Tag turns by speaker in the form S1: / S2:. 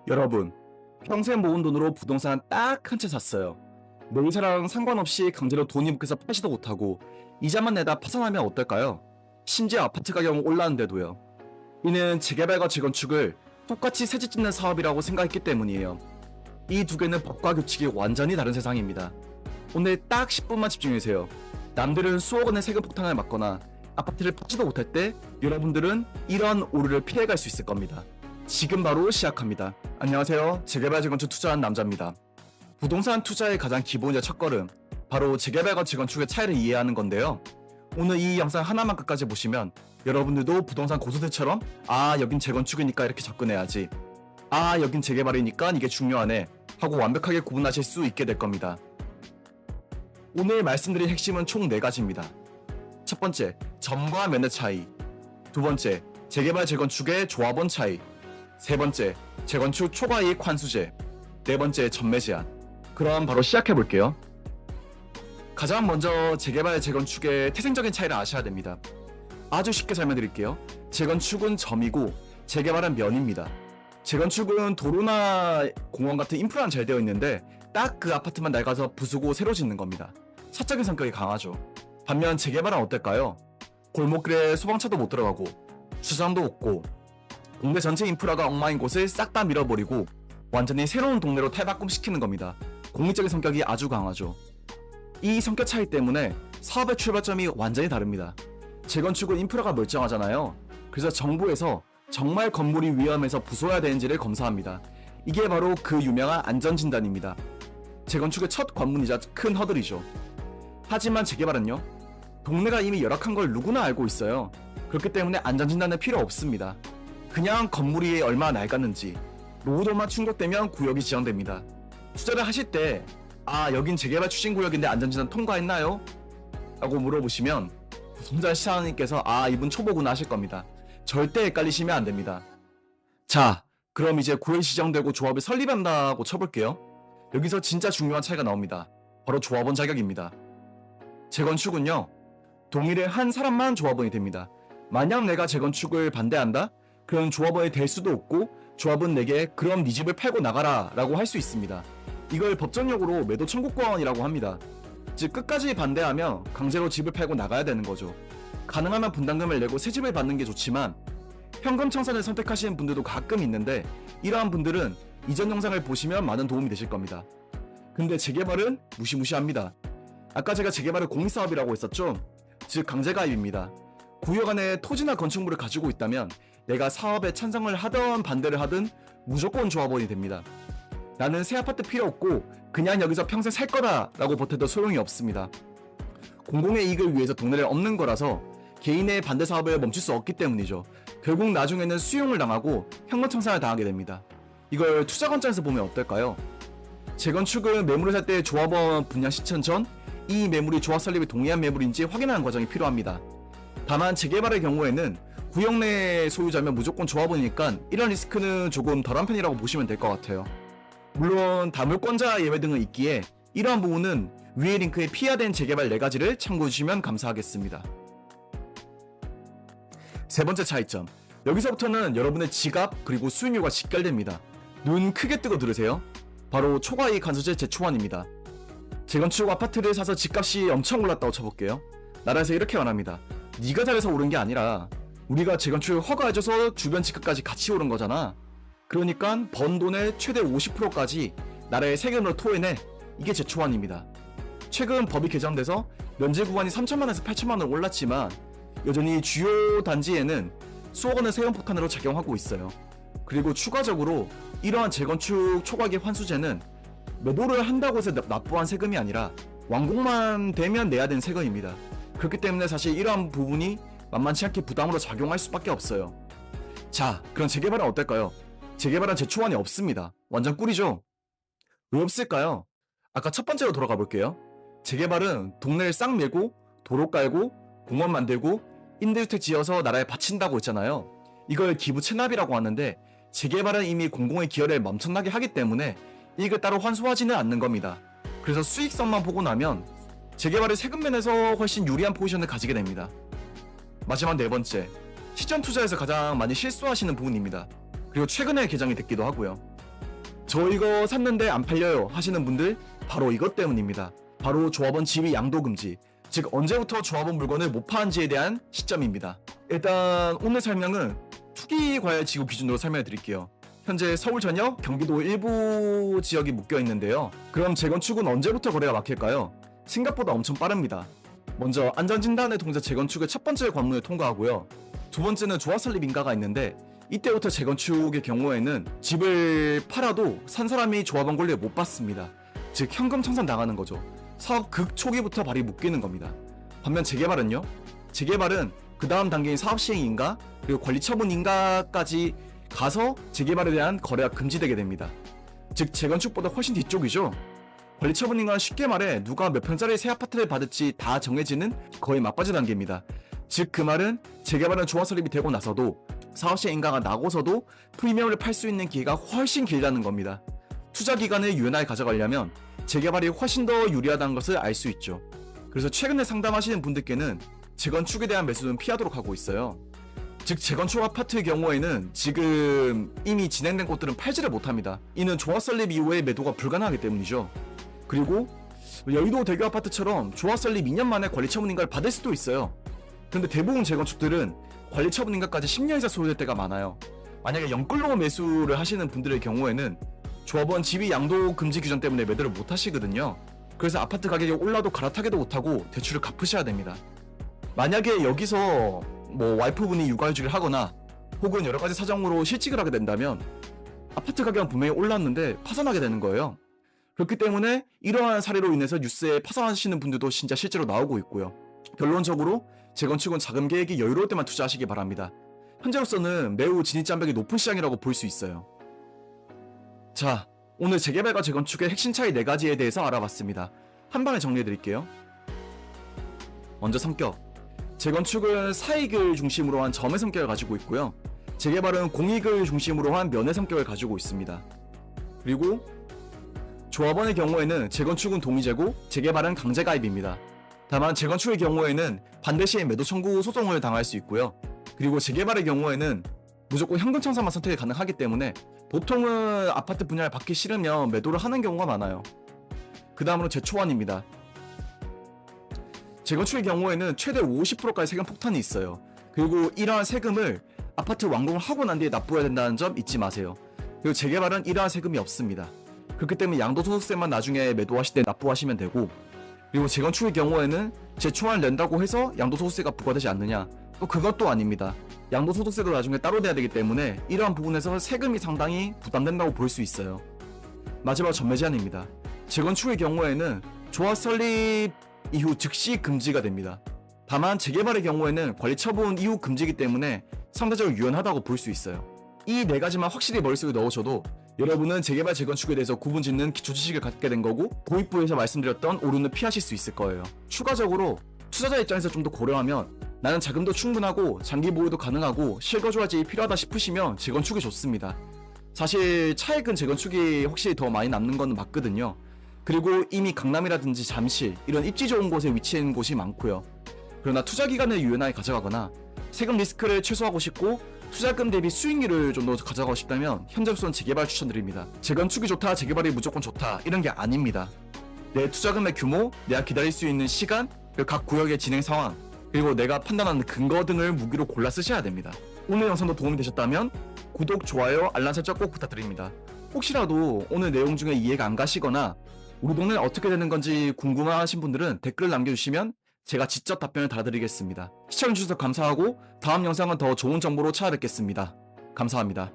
S1: 여러분, 평생 모은 돈으로 부동산 딱 한 채 샀어요. 매입사랑 상관없이 강제로 돈이 묶여서 팔지도 못하고 이자만 내다 파산하면 어떨까요? 심지어 아파트 가격은 올랐는데도요. 이는 재개발과 재건축을 똑같이 새집 짓는 사업이라고 생각했기 때문이에요. 이 두 개는 법과 규칙이 완전히 다른 세상입니다. 오늘 딱 10분만 집중해주세요. 남들은 수억 원의 세금 폭탄을 맞거나 아파트를 팔지도 못할 때 여러분들은 이러한 오류를 피해갈 수 있을 겁니다. 지금 바로 시작합니다. 안녕하세요. 재개발 재건축 투자한 남자입니다. 부동산 투자의 가장 기본이자 첫걸음, 바로 재개발과 재건축의 차이를 이해하는 건데요. 오늘 이 영상 하나만 끝까지 보시면 여러분들도 부동산 고수들처럼 여긴 재건축이니까 이렇게 접근해야지, 여긴 재개발이니까 이게 중요하네 하고 완벽하게 구분하실 수 있게 될 겁니다. 오늘 말씀드릴 핵심은 총 4가지입니다. 첫 번째, 점과 면의 차이. 두 번째, 재개발 재건축의 조합원 차이. 세 번째, 재건축 초과이익 환수제. 네 번째, 전매 제한. 그럼 바로 시작해 볼게요. 가장 먼저 재개발 재건축의 태생적인 차이를 아셔야 됩니다. 아주 쉽게 설명드릴게요. 재건축은 점이고 재개발은 면입니다. 재건축은 도로나 공원 같은 인프라는 잘 되어 있는데 딱 그 아파트만 낡아서 부수고 새로 짓는 겁니다. 사적인 성격이 강하죠. 반면 재개발은 어떨까요? 골목길에 소방차도 못 들어가고 주차장도 없고 동네 전체 인프라가 엉망인 곳을 싹 다 밀어버리고 완전히 새로운 동네로 탈바꿈시키는 겁니다. 공익적인 성격이 아주 강하죠. 이 성격 차이 때문에 사업의 출발점이 완전히 다릅니다. 재건축은 인프라가 멀쩡하잖아요. 그래서 정부에서 정말 건물이 위험해서 부숴야 되는지를 검사합니다. 이게 바로 그 유명한 안전진단입니다. 재건축의 첫 관문이자 큰 허들이죠. 하지만 재개발은요? 동네가 이미 열악한 걸 누구나 알고 있어요. 그렇기 때문에 안전진단은 필요 없습니다. 그냥 건물이 얼마나 낡았는지, 노후도만 충족되면 구역이 지정됩니다. 투자를 하실 때 여긴 재개발 추진구역인데 안전진단 통과했나요? 라고 물어보시면 부동산 시장님께서 이분 초보구나 하실 겁니다. 절대 헷갈리시면 안 됩니다. 자, 그럼 이제 구역이 지정되고 조합을 설립한다고 쳐볼게요. 여기서 진짜 중요한 차이가 나옵니다. 바로 조합원 자격입니다. 재건축은요, 동일의 한 사람만 조합원이 됩니다. 만약 내가 재건축을 반대한다? 그럼 조합원이 될 수도 없고 조합은 내게 그럼 네 집을 팔고 나가라 라고 할 수 있습니다. 이걸 법정용어로 매도 청구권이라고 합니다. 즉 끝까지 반대하며 강제로 집을 팔고 나가야 되는 거죠. 가능하면 분담금을 내고 새 집을 받는 게 좋지만 현금 청산을 선택하시는 분들도 가끔 있는데 이러한 분들은 이전 영상을 보시면 많은 도움이 되실 겁니다. 근데 재개발은 무시무시합니다. 아까 제가 재개발을 공익사업이라고 했었죠? 즉 강제가입입니다. 구역 안에 토지나 건축물을 가지고 있다면 내가 사업에 찬성을 하든 반대를 하든 무조건 조합원이 됩니다. 나는 새 아파트 필요 없고 그냥 여기서 평생 살 거다 라고 버텨도 소용이 없습니다. 공공의 이익을 위해서 동네를 엎는 거라서 개인의 반대 사업을 멈출 수 없기 때문이죠. 결국 나중에는 수용을 당하고 현금 청산을 당하게 됩니다. 이걸 투자 관점에서 보면 어떨까요? 재건축은 매물을 살 때 조합원 분양 신청 전 이 매물이 조합 설립에 동의한 매물인지 확인하는 과정이 필요합니다. 다만 재개발의 경우에는 구역 내 소유자면 무조건 조합원이니까 이런 리스크는 조금 덜한 편이라고 보시면 될 것 같아요. 물론 다물권자 예외 등은 있기에 이러한 부분은 위의 링크에 피하된 재개발 4가지를 참고해주시면 감사하겠습니다. 세 번째 차이점, 여기서부터는 여러분의 지갑 그리고 수익률과 직결됩니다. 눈 크게 뜨고 들으세요. 바로 초과이익 환수제 제초안입니다. 재건축 아파트를 사서 집값이 엄청 올랐다고 쳐볼게요. 나라에서 이렇게 말합니다. 네가 잘해서 오른 게 아니라 우리가 재건축을 허가해줘서 주변 집값까지 같이 오른 거잖아. 그러니까 번 돈의 최대 50%까지 나라의 세금으로 토해내. 이게 제초안입니다. 최근 법이 개정돼서 면제 구간이 3천만원에서 8천만원 올랐지만 여전히 주요 단지에는 수억 원의 세금 폭탄으로 작용하고 있어요. 그리고 추가적으로 이러한 재건축 초과이익 환수제는 매도를 한다고 해서 납부한 세금이 아니라 완공만 되면 내야 되는 세금입니다. 그렇기 때문에 사실 이러한 부분이 만만치 않게 부담으로 작용할 수밖에 없어요. 자, 그럼 재개발은 어떨까요? 재개발은 제초안이 없습니다. 완전 꿀이죠? 왜 없을까요? 아까 첫 번째로 돌아가 볼게요. 재개발은 동네를 싹 밀고 도로 깔고 공원 만들고 임대주택 지어서 나라에 바친다고 했잖아요. 이걸 기부 체납이라고 하는데 재개발은 이미 공공의 기여를 엄청나게 하기 때문에 이익을 따로 환수하지는 않는 겁니다. 그래서 수익성만 보고 나면 재개발의 세금 면에서 훨씬 유리한 포지션을 가지게 됩니다. 마지막 4번째, 시전 투자에서 가장 많이 실수하시는 부분입니다. 그리고 최근에 개정이 됐기도 하고요. 저 이거 샀는데 안 팔려요 하시는 분들 바로 이것 때문입니다. 바로 조합원 지위 양도 금지, 즉 언제부터 조합원 물건을 못 파는지에 대한 시점입니다. 일단 오늘 설명은 투기과열지구 기준으로 설명해 드릴게요. 현재 서울 전역, 경기도 일부 지역이 묶여 있는데요. 그럼 재건축은 언제부터 거래가 막힐까요? 생각보다 엄청 빠릅니다. 먼저 안전진단을 통해서 재건축의 첫 번째 관문을 통과하고요. 두 번째는 조합 설립 인가가 있는데 이때부터 재건축의 경우에는 집을 팔아도 산 사람이 조합원 권리를 못 받습니다. 즉 현금 청산 당하는 거죠. 사업 극 초기부터 발이 묶이는 겁니다. 반면 재개발은요? 재개발은 그 다음 단계인 사업 시행 인가 그리고 관리 처분 인가까지 가서 재개발에 대한 거래가 금지되게 됩니다. 즉 재건축보다 훨씬 뒤쪽이죠. 관리 처분 인가는 쉽게 말해 누가 몇 평짜리 새 아파트를 받을지 다 정해지는 거의 막바지 단계입니다. 즉 그 말은 재개발은 조합 설립이 되고 나서도 사업시행 인가가 나고서도 프리미엄을 팔 수 있는 기회가 훨씬 길다는 겁니다. 투자 기간을 유연하게 가져가려면 재개발이 훨씬 더 유리하다는 것을 알 수 있죠. 그래서 최근에 상담하시는 분들께는 재건축에 대한 매수는 피하도록 하고 있어요. 즉 재건축 아파트의 경우에는 지금 이미 진행된 곳들은 팔지를 못합니다. 이는 조합 설립 이후에 매도가 불가능하기 때문이죠. 그리고 여의도 대교 아파트처럼 조합 설립 2년 만에 관리 처분 인가를 받을 수도 있어요. 그런데 대부분 재건축들은 관리 처분 인가까지 10년 이상 소요될 때가 많아요. 만약에 영끌로 매수를 하시는 분들의 경우에는 조합원 지위 양도 금지 규정 때문에 매도를 못 하시거든요. 그래서 아파트 가격이 올라도 갈아타기도 못하고 대출을 갚으셔야 됩니다. 만약에 여기서 와이프분이 육아휴직을 하거나 혹은 여러가지 사정으로 실직을 하게 된다면 아파트 가격은 분명히 올랐는데 파산하게 되는 거예요. 그렇기 때문에 이러한 사례로 인해서 뉴스에 파산하시는 분들도 진짜 실제로 나오고 있고요. 결론적으로 재건축은 자금 계획이 여유로울 때만 투자하시기 바랍니다. 현재로서는 매우 진입장벽이 높은 시장이라고 볼 수 있어요. 자, 오늘 재개발과 재건축의 핵심 차이 4가지에 대해서 알아봤습니다. 한 방에 정리해드릴게요. 먼저 성격. 재건축은 사익을 중심으로 한 점의 성격을 가지고 있고요. 재개발은 공익을 중심으로 한 면의 성격을 가지고 있습니다. 그리고 조합원의 경우에는 재건축은 동의제고 재개발은 강제가입입니다. 다만 재건축의 경우에는 반대 시에 매도 청구 소송을 당할 수 있고요. 그리고 재개발의 경우에는 무조건 현금 청산만 선택이 가능하기 때문에 보통은 아파트 분양을 받기 싫으면 매도를 하는 경우가 많아요. 그 다음으로 재초안입니다. 재건축의 경우에는 최대 50%까지 세금 폭탄이 있어요. 그리고 이러한 세금을 아파트 완공을 하고 난 뒤에 납부해야 된다는 점 잊지 마세요. 그리고 재개발은 이러한 세금이 없습니다. 그렇기 때문에 양도소득세만 나중에 매도하실 때 납부하시면 되고, 그리고 재건축의 경우에는 재초안을 낸다고 해서 양도소득세가 부과되지 않느냐? 또 그것도 아닙니다. 양도소득세도 나중에 따로 내야 되기 때문에 이러한 부분에서 세금이 상당히 부담된다고 볼 수 있어요. 마지막 전매 제한입니다. 재건축의 경우에는 조합 설립 이후 즉시 금지가 됩니다. 다만 재개발의 경우에는 관리 처분 이후 금지이기 때문에 상대적으로 유연하다고 볼 수 있어요. 이 4가지만 확실히 머릿속에 넣으셔도 여러분은 재개발 재건축에 대해서 구분짓는 기초 지식을 갖게 된 거고, 도입부에서 말씀드렸던 오류는 피하실 수 있을 거예요. 추가적으로 투자자 입장에서 좀 더 고려하면 나는 자금도 충분하고 장기 보유도 가능하고 실거주할지 필요하다 싶으시면 재건축이 좋습니다. 사실 차익은 재건축이 확실히 더 많이 남는 건 맞거든요. 그리고 이미 강남이라든지 잠실 이런 입지 좋은 곳에 위치한 곳이 많고요. 그러나 투자 기간을 유연하게 가져가거나 세금 리스크를 최소화하고 싶고 투자금 대비 수익률을 좀 더 가져가고 싶다면 현재로서는 재개발 추천드립니다. 재건축이 좋다, 재개발이 무조건 좋다 이런 게 아닙니다. 내 투자금의 규모, 내가 기다릴 수 있는 시간, 그리고 각 구역의 진행 상황, 그리고 내가 판단하는 근거 등을 무기로 골라 쓰셔야 됩니다. 오늘 영상도 도움이 되셨다면 구독, 좋아요, 알람 설정 꼭 부탁드립니다. 혹시라도 오늘 내용 중에 이해가 안 가시거나 우리 동네는 어떻게 되는 건지 궁금하신 분들은 댓글을 남겨주시면 제가 직접 답변을 달아드리겠습니다. 시청해주셔서 감사하고 다음 영상은 더 좋은 정보로 찾아뵙겠습니다. 감사합니다.